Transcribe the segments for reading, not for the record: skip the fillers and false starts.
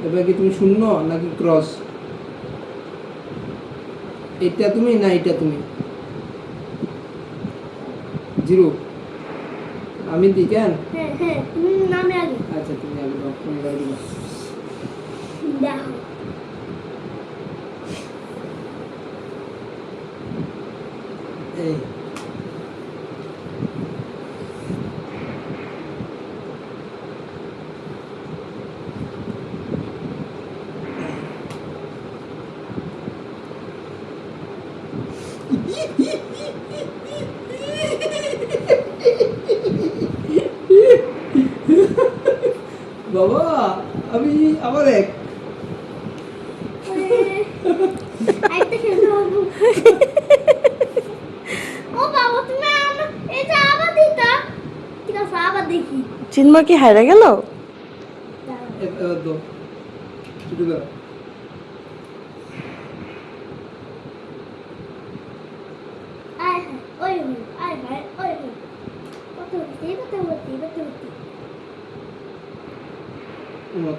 এবার কি তুমি শূন্য নাকি ক্রস? এটা তুমি না এটা তুমি? জিরো। আমি দিই কেন? হ্যাঁ হ্যাঁ তুমি নামে আগে আচ্ছা তুমি আগে দাও, তুমি এবার দিবা। দেখো এই বাবা, আমি আবার এক। আরেকটা খেলতে পারবো ও বাবা তুমি আমার এটা আবার দিতা ঠিক আছে আবার দেখি চিন্ময় কি হারিয়ে গেল? এবার দাও, শুরু করো। আয় হায় ওই হল আয় হায় ওই হল কত হচ্ছে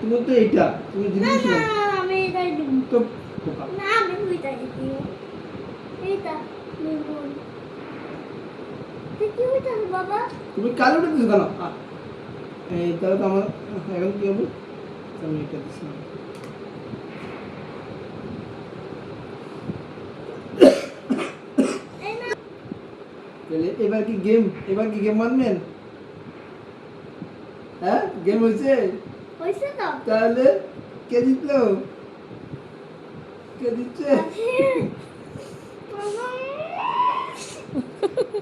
তুমি তো এইটা তুমি না জিনিস না না আমি এটাই দিব তো বোকা। না আমি ওইটাই দিব এইটা নিব কি ওইটা বাবা তুমি কালোটা দিছো কেন? এই তাহলে তো আমার এখন কি হবে? আমি এটা দিচ্ছি না। এই না তাহলে এবার কি গেম মানবেন? হ্যাঁ গেম হয়েছে? হইছে তো তাহলে কে জিতলো? কে দিচ্ছে? বাবা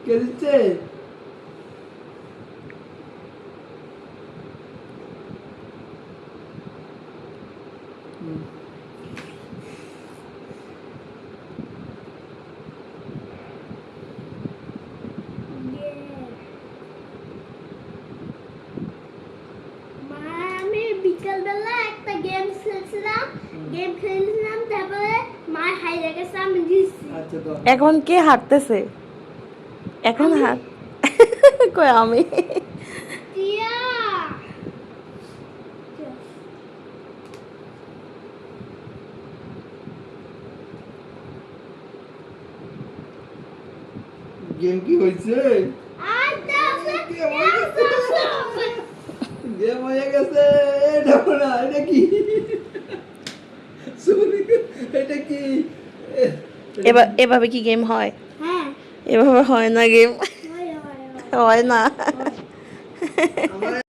কে দিচ্ছে? হুম। মা আমি বিকালবেলা একটা গেম খেলছিলাম তারপরে মা হারিয়ে গেছে আমি জিতছি আচ্ছা তো এখন কে হাঁটতেছে? এখন আমি। হাঁট কই আমি? টিয়া গেম কি হয়েছে? আচ্ছা গেম হয়ে গেছে। এটা না, এটা কি? সরি, এটা কি? এভাবে কি গেম হয়? হ্যাঁ এভাবে হয় না গেম, হয় হয় না। আমার